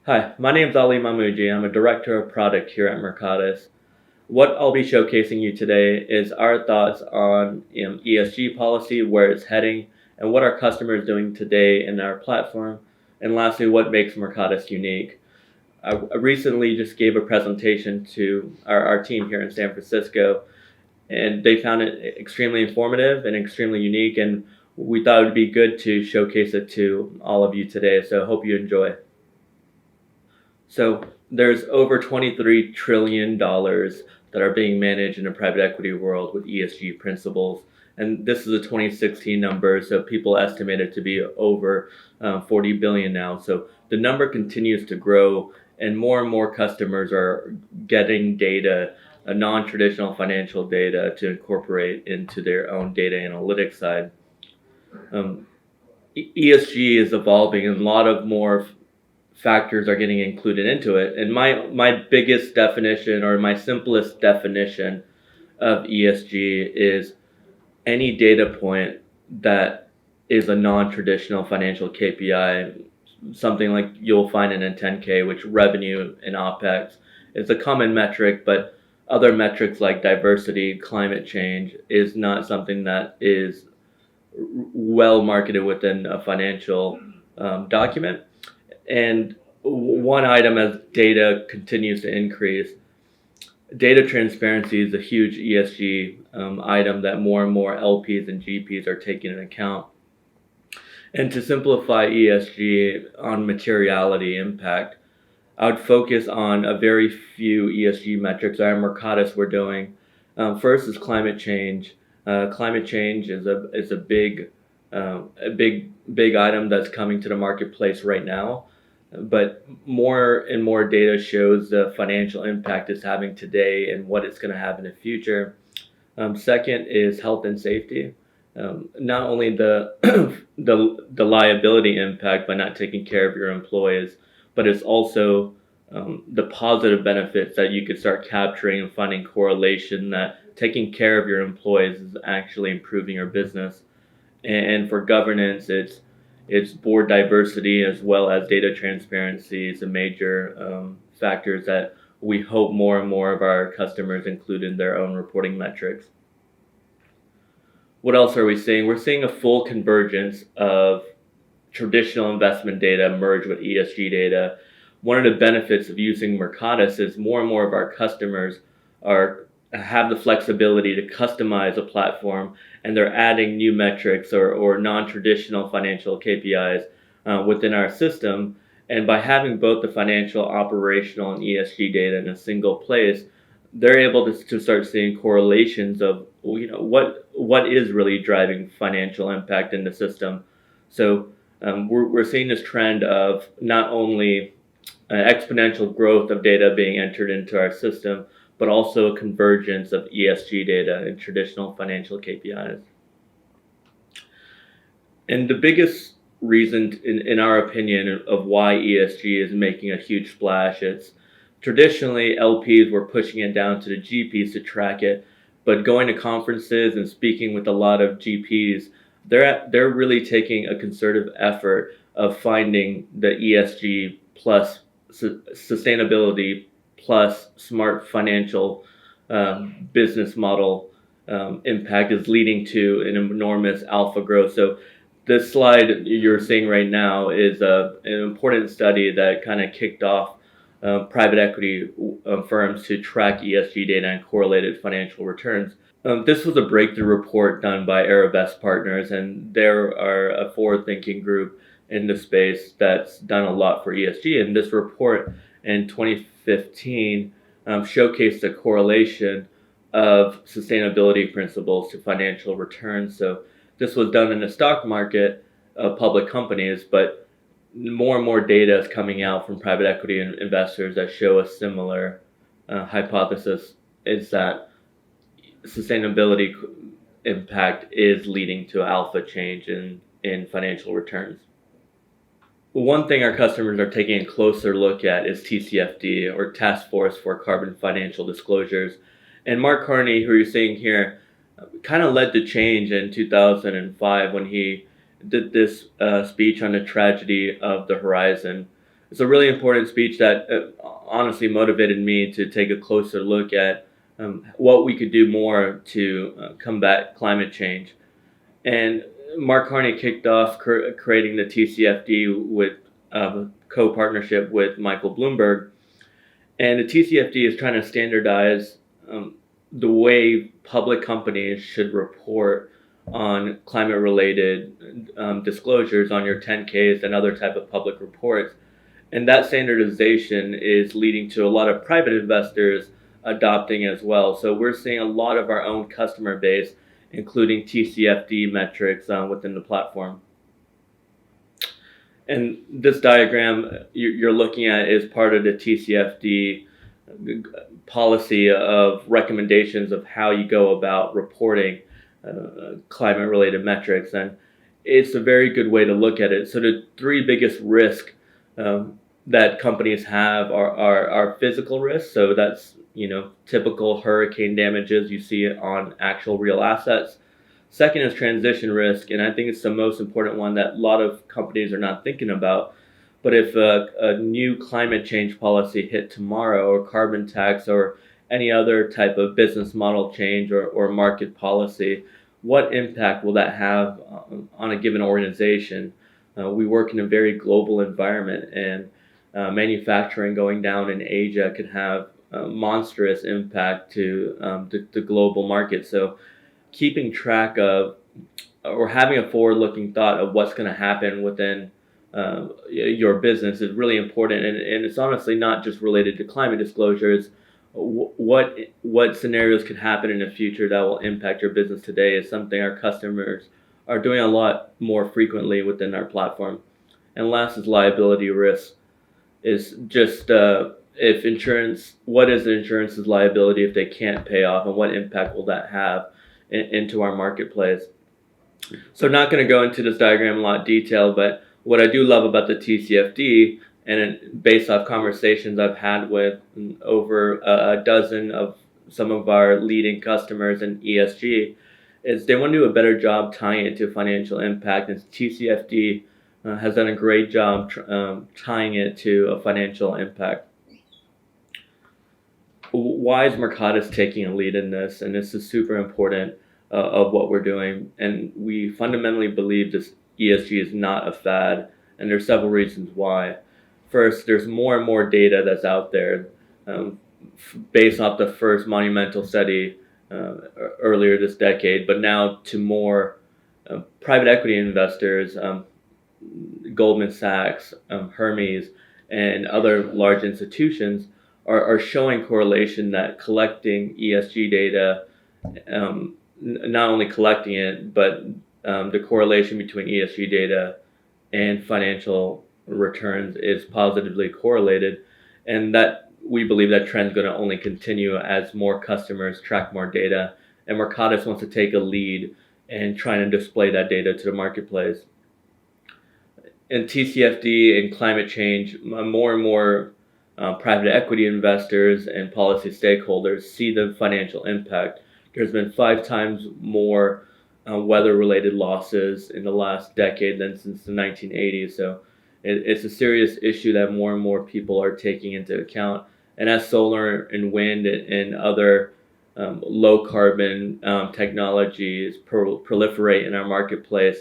Hi, my name is Ali Mamujee. I'm a director of product here at Mercatus. What I'll be showcasing you today is our thoughts on ESG policy, where it's heading, and what our customers are doing today in our platform. And lastly, what makes Mercatus unique. I recently just gave a presentation to our team here in San Francisco, and they found it extremely informative and extremely unique, and we thought it would be good to showcase it to all of you today. So I hope you enjoy. So there's over $23 trillion that are being managed in the private equity world with ESG principles. And this is a 2016 number, so people estimate it to be over 40 billion now. So the number continues to grow, and more customers are getting data, non-traditional financial data, to incorporate into their own data analytics side. ESG is evolving, and a lot of more factors are getting included into it. And my biggest definition, or my simplest definition of ESG, is any data point that is a non-traditional financial KPI, something like you'll find in a 10K, which revenue and OPEX is a common metric, but other metrics like diversity, climate change is not something that is well marketed within a financial document. And one item, as data continues to increase, data transparency is a huge ESG item that more and more LPs and GPs are taking into account. And to simplify ESG on materiality impact, I would focus on a very few ESG metrics at Mercatus we're doing. First is climate change. Climate change is a big item that's coming to the marketplace right now. But more and more data shows the financial impact it's having today and what it's going to have in the future. Second is health and safety. Not only the the liability impact by not taking care of your employees, but it's also the positive benefits that you could start capturing and finding correlation that taking care of your employees is actually improving your business. And for governance, it's board diversity as well as data transparency is a major factors that we hope more and more of our customers include in their own reporting metrics. What else are we seeing? We're seeing a full convergence of traditional investment data merged with ESG data. One of the benefits of using Mercatus is more and more of our customers have the flexibility to customize a platform, and they're adding new metrics or non-traditional financial KPIs within our system. And by having both the financial, operational, and ESG data in a single place, they're able to start seeing correlations of what is really driving financial impact in the system. So we're seeing this trend of not only exponential growth of data being entered into our system, but also a convergence of ESG data and traditional financial KPIs. And the biggest reason, in our opinion, of why ESG is making a huge splash, it's traditionally LPs were pushing it down to the GPs to track it, but going to conferences and speaking with a lot of GPs, they're really taking a concerted effort of finding the ESG plus sustainability plus smart financial business model impact is leading to an enormous alpha growth. So this slide you're seeing right now is an important study that kind of kicked off private equity firms to track ESG data and correlated financial returns. This was a breakthrough report done by Arabesque Partners, and they are a forward-thinking group in the space that's done a lot for ESG. And this report in 2015 showcased the correlation of sustainability principles to financial returns. So this was done in the stock market of public companies, but more and more data is coming out from private equity investors that show a similar hypothesis, is that sustainability impact is leading to alpha change in financial returns. One thing our customers are taking a closer look at is TCFD, or Task Force for Carbon Financial Disclosures. And Mark Carney, who you're seeing here, kind of led the change in 2005 when he did this speech on the tragedy of the horizon. It's a really important speech that honestly motivated me to take a closer look at what we could do more to combat climate change. And Mark Carney kicked off creating the TCFD with co-partnership with Michael Bloomberg. And the TCFD is trying to standardize the way public companies should report on climate-related disclosures on your 10Ks and other type of public reports. And that standardization is leading to a lot of private investors adopting as well. So we're seeing a lot of our own customer base, including TCFD metrics within the platform. And this diagram you're looking at is part of the TCFD policy of recommendations of how you go about reporting climate-related metrics. And it's a very good way to look at it. So the three biggest risks that companies have are physical risks. So that's typical hurricane damages you see on actual real assets. Second is transition risk, and I think it's the most important one that a lot of companies are not thinking about. But if a new climate change policy hit tomorrow, or carbon tax, or any other type of business model change or market policy, what impact will that have on a given organization? We work in a very global environment, and manufacturing going down in Asia could have a monstrous impact to the global market. So keeping track of or having a forward-looking thought of what's going to happen within your business is really important, and it's honestly not just related to climate disclosures. What scenarios could happen in the future that will impact your business today is something our customers are doing a lot more frequently within our platform. And last is liability risk. Is just if insurance, what is the insurance's liability if they can't pay off, and what impact will that have into our marketplace? So I'm not going to go into this diagram in a lot of detail, but what I do love about the TCFD, and based off conversations I've had with over a dozen of some of our leading customers in ESG, is they want to do a better job tying it to financial impact, and TCFD has done a great job tying it to a financial impact. Why is Mercatus taking a lead in this? And this is super important of what we're doing. And we fundamentally believe this ESG is not a fad, and there's several reasons why. First, there's more and more data that's out there based off the first monumental study earlier this decade, but now to more private equity investors, Goldman Sachs, Hermes, and other large institutions are showing correlation that collecting ESG data, not only collecting it, but the correlation between ESG data and financial returns is positively correlated, and that we believe that trend is going to only continue as more customers track more data, and Mercatus wants to take a lead in trying to display that data to the marketplace. In TCFD and climate change, more and more private equity investors and policy stakeholders see the financial impact. There's been 5 times more weather-related losses in the last decade than since the 1980s. So it's a serious issue that more and more people are taking into account. And as solar and wind and other low-carbon technologies proliferate in our marketplace,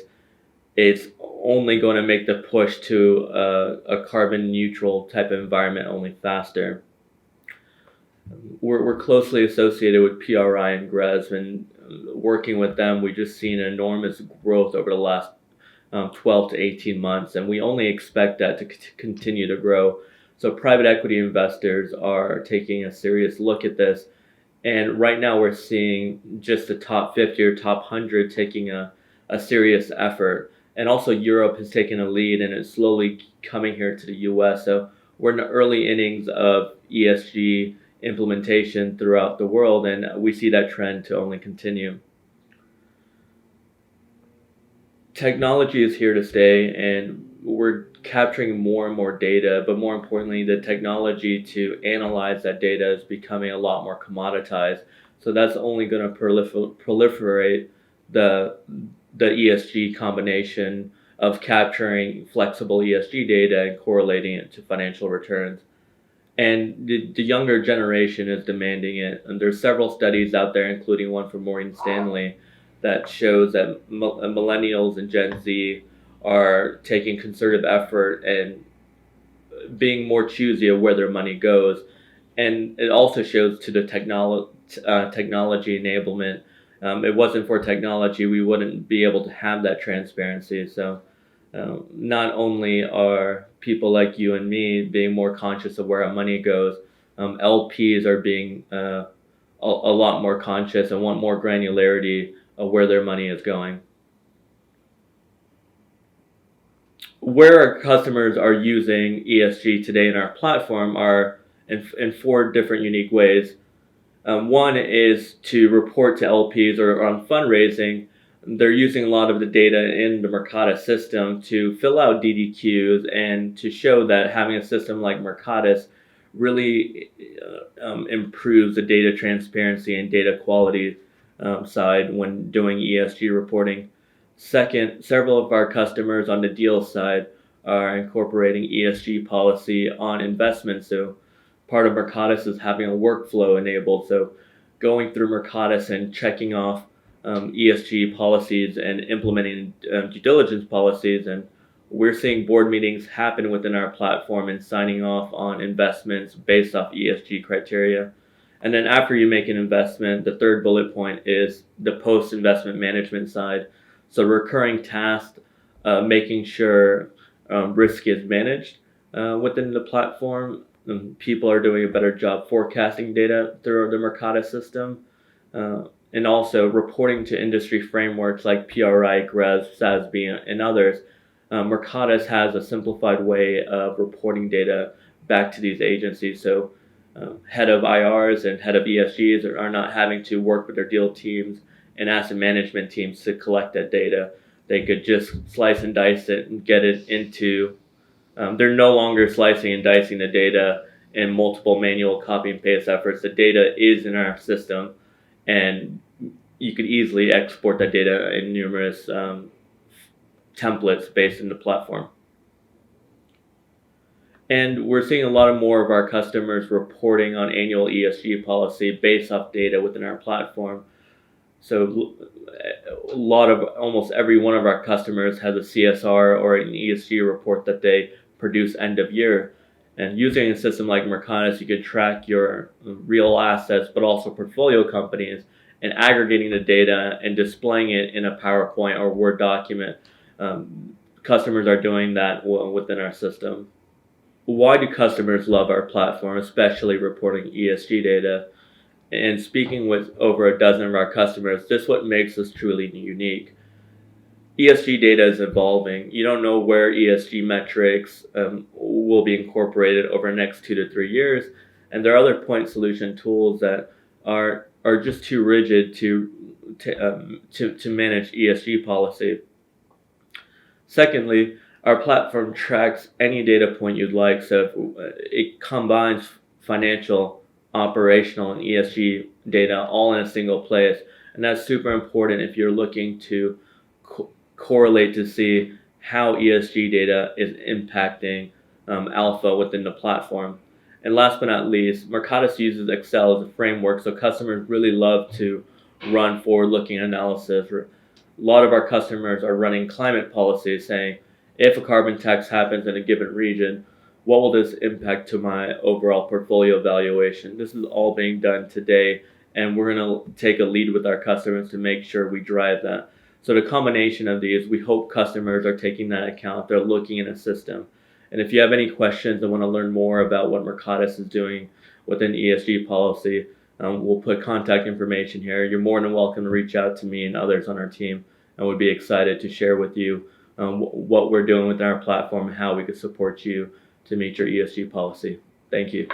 it's only going to make the push to a carbon-neutral type of environment only faster. We're closely associated with PRI and GRESB, and working with them, we've just seen enormous growth over the last 12 to 18 months, and we only expect that to continue to grow. So private equity investors are taking a serious look at this, and right now we're seeing just the top 50 or top 100 taking a serious effort. And also Europe has taken a lead and is slowly coming here to the US. So we're in the early innings of ESG implementation throughout the world, and we see that trend to only continue. Technology is here to stay, and we're capturing more and more data, but more importantly, the technology to analyze that data is becoming a lot more commoditized. So that's only going to proliferate the ESG combination of capturing flexible ESG data and correlating it to financial returns. And the younger generation is demanding it. And there's several studies out there, including one from Morgan Stanley, that shows that millennials and Gen Z are taking concerted effort and being more choosy of where their money goes. And it also shows to the technology enablement. It wasn't for technology, we wouldn't be able to have that transparency. So not only are people like you and me being more conscious of where our money goes, LPs are being a lot more conscious and want more granularity of where their money is going. Where our customers are using ESG today in our platform are in four different unique ways. One is to report to LPs or on fundraising. They're using a lot of the data in the Mercatus system to fill out DDQs and to show that having a system like Mercatus really improves the data transparency and data quality side when doing ESG reporting. Second, several of our customers on the deal side are incorporating ESG policy on investments. So part of Mercatus is having a workflow enabled. So going through Mercatus and checking off ESG policies and implementing due diligence policies. And we're seeing board meetings happen within our platform and signing off on investments based off ESG criteria. And then after you make an investment, the third bullet point is the post-investment management side. So recurring tasks, making sure risk is managed within the platform. People are doing a better job forecasting data through the Mercatus system. And also reporting to industry frameworks like PRI, GRESB, SASB, and others. Mercatus has a simplified way of reporting data back to these agencies. So head of IRs and head of ESGs are not having to work with their deal teams and asset management teams to collect that data. They could just slice and dice it and get it into, they're no longer slicing and dicing the data in multiple manual copy and paste efforts. The data is in our system, and you could easily export that data in numerous templates based in the platform. And we're seeing a lot more of our customers reporting on annual ESG policy based off data within our platform. So almost every one of our customers has a CSR or an ESG report that they produce end of year. And using a system like Mercatus, you could track your real assets, but also portfolio companies, and aggregating the data and displaying it in a PowerPoint or Word document. Customers are doing that within our system. Why do customers love our platform, especially reporting ESG data? And speaking with over a dozen of our customers, this is what makes us truly unique. ESG data is evolving. You don't know where ESG metrics will be incorporated over the next 2 to 3 years. And there are other point solution tools that are just too rigid to manage ESG policy. Secondly, our platform tracks any data point you'd like. So it combines financial, operational, and ESG data all in a single place. And that's super important if you're looking to correlate to see how ESG data is impacting alpha within the platform. And last but not least, Mercatus uses Excel as a framework, so customers really love to run forward-looking analysis. A lot of our customers are running climate policies saying, if a carbon tax happens in a given region, what will this impact to my overall portfolio valuation? This is all being done today, and we're going to take a lead with our customers to make sure we drive that. So the combination of these, we hope customers are taking that account. They're looking in a system. And if you have any questions and want to learn more about what Mercatus is doing within ESG policy, we'll put contact information here. You're more than welcome to reach out to me and others on our team, and we'd be excited to share with you what we're doing with our platform and how we could support you to meet your ESG policy. Thank you.